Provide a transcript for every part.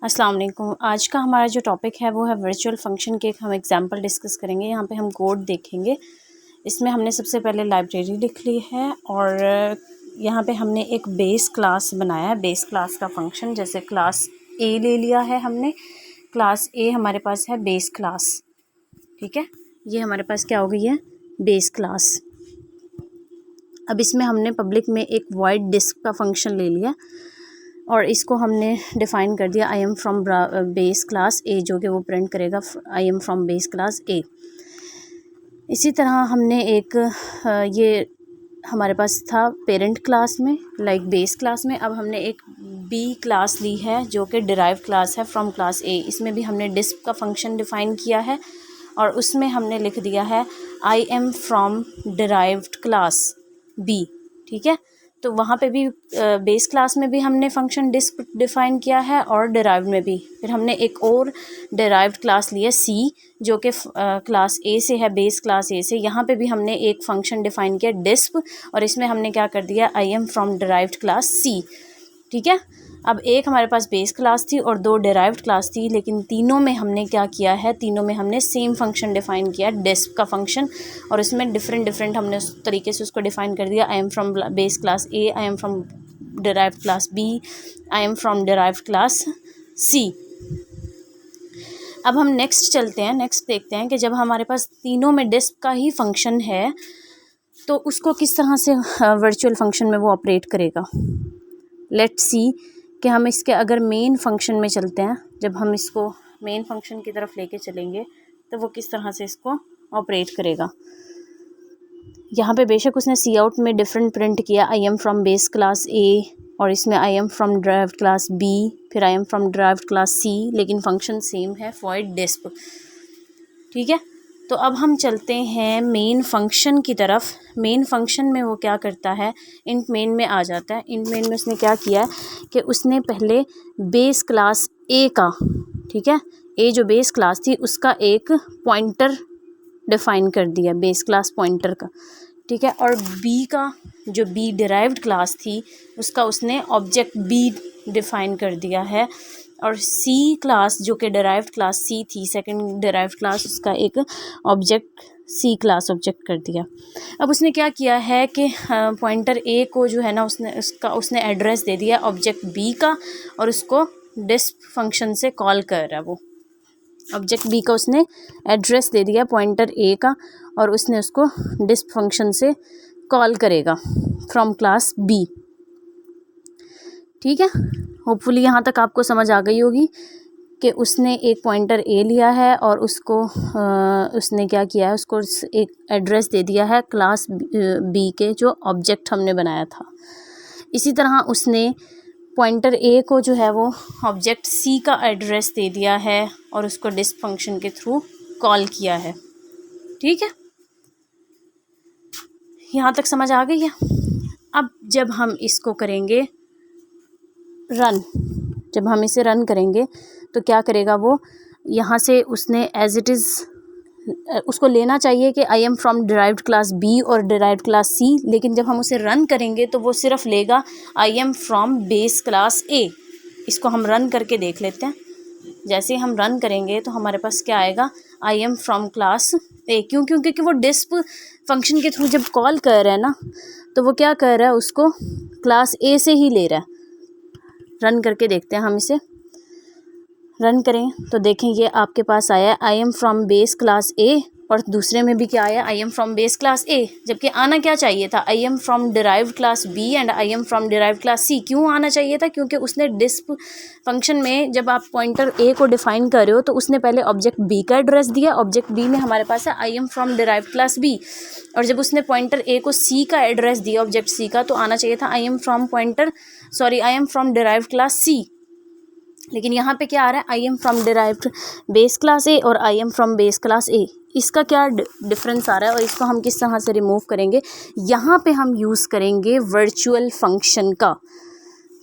अस्सलाम वालेकुम। आज का हमारा जो टॉपिक है वो है वर्चुअल फंक्शन के। हम एग्जांपल डिस्कस करेंगे। यहाँ पे हम कोड देखेंगे। इसमें हमने सबसे पहले लाइब्रेरी लिख ली है और यहाँ पे हमने एक बेस क्लास बनाया है। बेस क्लास का फंक्शन जैसे क्लास ए ले लिया है हमने। क्लास ए हमारे पास है बेस क्लास, ठीक है। ये हमारे पास क्या हो गई है, बेस क्लास। अब इसमें हमने पब्लिक में एक वॉइड डिस्क का फंक्शन ले लिया और इसको हमने डिफ़ाइन कर दिया I am from base class ए, जो कि वो प्रिंट करेगा आई एम फ्रॉम बेस क्लास ए। इसी तरह हमने एक ये हमारे पास था पेरेंट क्लास में, लाइक बेस क्लास में। अब हमने एक बी क्लास ली है जो कि डिराइव क्लास है फ्रॉम क्लास ए। इसमें भी हमने डिस्क का फंक्शन डिफ़ाइन किया है और उसमें हमने लिख दिया है I am from derived class B, ठीक है। तो वहाँ पे भी बेस क्लास में भी हमने फंक्शन डिस्क डिफ़ाइन किया है और डिराइव्ड में भी। फिर हमने एक और डिराइव्ड क्लास ली है सी, जो कि क्लास ए से है, बेस क्लास ए से। यहाँ पे भी हमने एक फंक्शन डिफ़ाइन किया डिस्क और इसमें हमने क्या कर दिया, I am from derived class C, ठीक है। अब एक हमारे पास बेस क्लास थी और दो डिराइव्ड क्लास थी, लेकिन तीनों में हमने क्या किया है, तीनों में हमने सेम फंक्शन डिफ़ाइन किया डिस्क का फंक्शन। और इसमें डिफरेंट हमने उस तरीके से उसको डिफ़ाइन कर दिया। I am from base class A, I am from derived class B, I am from derived class C. अब हम नेक्स्ट चलते हैं। नेक्स्ट देखते हैं कि जब हमारे पास तीनों में डिस्क का ही फंक्शन है तो उसको किस तरह से वर्चुअल फंक्शन में वो ऑपरेट करेगा। लेट्स सी कि हम इसके अगर मेन फंक्शन में चलते हैं, जब हम इसको मेन फंक्शन की तरफ लेके चलेंगे तो वो किस तरह से इसको ऑपरेट करेगा। यहाँ पे बेशक उसने सी आउट में डिफरेंट प्रिंट किया, I am from base class A, और इसमें I am from derived class B, फिर I am from derived class C, लेकिन फंक्शन सेम है, वॉइड डिस्क, ठीक है। तो अब हम चलते हैं मेन फंक्शन की तरफ। मेन फंक्शन में वो क्या करता है, इंट मेन में आ जाता है। इंट मेन में उसने क्या किया है कि उसने पहले बेस क्लास ए का, ठीक है, ए जो बेस क्लास थी उसका एक पॉइंटर डिफ़ाइन कर दिया, बेस क्लास पॉइंटर का, ठीक है। और बी का, जो बी डिराइव्ड क्लास थी, उसका उसने ऑब्जेक्ट बी डिफ़ाइन कर दिया है। और सी क्लास जो कि डिराइव्ड क्लास सी थी, सेकंड डिराइव्ड क्लास, उसका एक ऑब्जेक्ट सी क्लास ऑब्जेक्ट कर दिया। अब उसने क्या किया है कि पॉइंटर ए को जो है ना, उसने एड्रेस दे दिया ऑब्जेक्ट बी का और उसको डिस्प फंक्शन से कॉल कर रहा है। वो ऑब्जेक्ट बी का उसने एड्रेस दे दिया पॉइंटर ए का और उसने उसको डिस्प फंक्शन से कॉल करेगा फ्रॉम क्लास बी, ठीक है। होपफुली यहाँ तक आपको समझ आ गई होगी कि उसने एक पॉइंटर ए लिया है और उसको उसने क्या किया है, उसको एक एड्रेस दे दिया है क्लास बी के जो ऑब्जेक्ट हमने बनाया था। इसी तरह उसने पॉइंटर ए को जो है वो ऑब्जेक्ट सी का एड्रेस दे दिया है और उसको डिस्प फंक्शन के थ्रू कॉल किया है, ठीक है। यहाँ तक समझ आ गई है। अब जब हम इसको करेंगे रन, जब हम इसे रन करेंगे तो क्या करेगा वो, यहाँ से उसने एज इट इज़ उसको लेना चाहिए कि I am from derived class B और डिराइव्ड क्लास सी, लेकिन जब हम उसे रन करेंगे तो वो सिर्फ लेगा आई एम फ्रॉम बेस क्लास ए। इसको हम रन करके देख लेते हैं। जैसे ही हम रन करेंगे तो हमारे पास क्या आएगा, आई एम फ्रॉम क्लास ए। क्योंकि वो डिस्प फंक्शन के थ्रू जब कॉल कर रहा है ना, तो वो क्या कर रहा है, उसको क्लास ए से ही ले रहा है। रन करके देखते हैं, हम इसे रन करें तो देखें ये आपके पास आया I am from base class A और दूसरे में भी क्या आया, I am from base class A, जबकि आना क्या चाहिए था, I am from derived class B and I am from derived class C. क्यों आना चाहिए था, क्योंकि उसने डिस्प फंक्शन में जब आप पॉइंटर ए को डिफाइन कर रहे हो तो उसने पहले ऑब्जेक्ट बी का एड्रेस दिया। ऑब्जेक्ट बी में हमारे पास है I am from derived class B, और जब उसने पॉइंटर ए को सी का एड्रेस दिया ऑब्जेक्ट सी का, तो आना चाहिए था I am from derived class C. लेकिन यहाँ पे क्या आ रहा है, I am from derived base class A और I am from base class A. इसका क्या डिफरेंस आ रहा है और इसको हम किस तरह से रिमूव करेंगे, यहाँ पे हम यूज़ करेंगे वर्चुअल फंक्शन का,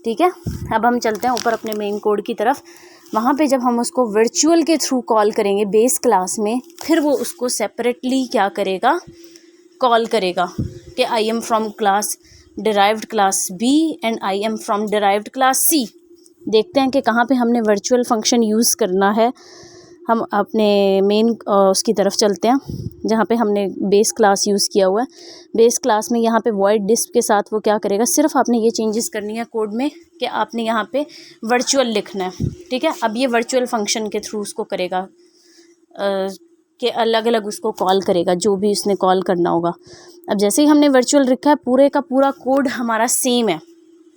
ठीक है। अब हम चलते हैं ऊपर अपने मेन कोड की तरफ। वहाँ पे जब हम उसको वर्चुअल के थ्रू कॉल करेंगे बेस क्लास में, फिर वो उसको सेपरेटली क्या करेगा, कॉल करेगा कि I am from class derived class B and I am from derived class C. देखते हैं कि कहाँ पे हमने वर्चुअल फंक्शन यूज़ करना है। हम अपने मेन उसकी तरफ चलते हैं जहाँ पे हमने बेस क्लास यूज़ किया हुआ है। बेस क्लास में यहाँ पे वॉइड डिस्प के साथ वो क्या करेगा, सिर्फ आपने ये चेंजेस करनी है कोड में कि आपने यहाँ पे वर्चुअल लिखना है, ठीक है। अब ये वर्चुअल फंक्शन के थ्रू उसको करेगा कि अलग अलग उसको कॉल करेगा जो भी उसने कॉल करना होगा। अब जैसे ही हमने वर्चुअल लिखा है, पूरे का पूरा कोड हमारा सेम है,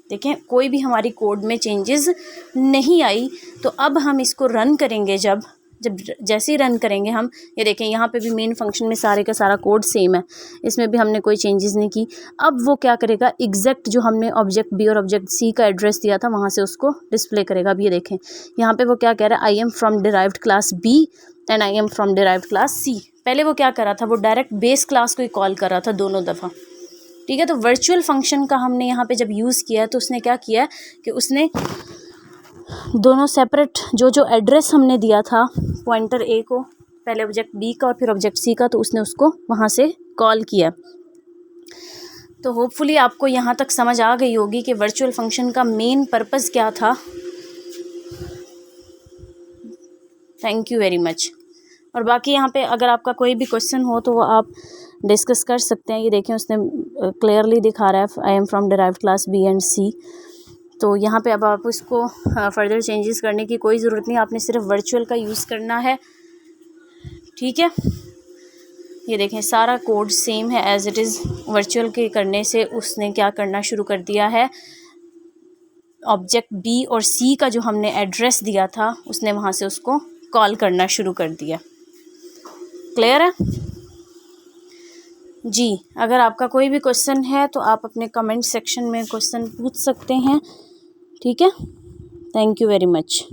देखें कोई भी हमारी कोड में चेंजेस नहीं आई। तो अब हम इसको रन करेंगे, जब जैसे ही रन करेंगे हम, ये देखें यहाँ पे भी मेन फंक्शन में सारे का सारा कोड सेम है, इसमें भी हमने कोई चेंजेस नहीं की। अब वो क्या करेगा, एग्जैक्ट जो हमने ऑब्जेक्ट बी और ऑब्जेक्ट सी का एड्रेस दिया था वहाँ से उसको डिस्प्ले करेगा। अब ये देखें यहाँ पे वो क्या कह रहा है, I am from derived class B and I am from derived class C. पहले वो क्या कर रहा था, वो डायरेक्ट बेस क्लास को ही कॉल कर रहा था दोनों दफ़ा, ठीक है। तो वर्चुअल फंक्शन का हमने यहाँ पे जब यूज़ किया है तो उसने क्या किया है कि उसने दोनों सेपरेट जो एड्रेस हमने दिया था पॉइंटर ए को, पहले ऑब्जेक्ट बी का और फिर ऑब्जेक्ट सी का, तो उसने उसको वहाँ से कॉल किया। तो होपफुली आपको यहाँ तक समझ आ गई होगी कि वर्चुअल फंक्शन का मेन पर्पस क्या था। Thank you very much. और बाकी यहाँ पे अगर आपका कोई भी क्वेश्चन हो तो वो आप डिस्कस कर सकते हैं। ये देखें उसने क्लियरली दिखा रहा है I am from derived class B and C. तो यहाँ पे अब आप इसको फर्दर चेंजेस करने की कोई ज़रूरत नहीं, आपने सिर्फ वर्चुअल का यूज़ करना है, ठीक है। ये देखें सारा कोड सेम है एज इट इज़। वर्चुअल के करने से उसने क्या करना शुरू कर दिया है, ऑब्जेक्ट बी और सी का जो हमने एड्रेस दिया था उसने वहाँ से उसको कॉल करना शुरू कर दिया। क्लियर है जी। अगर आपका कोई भी क्वेश्चन है तो आप अपने कमेंट सेक्शन में क्वेश्चन पूछ सकते हैं, ठीक है। Thank you very much.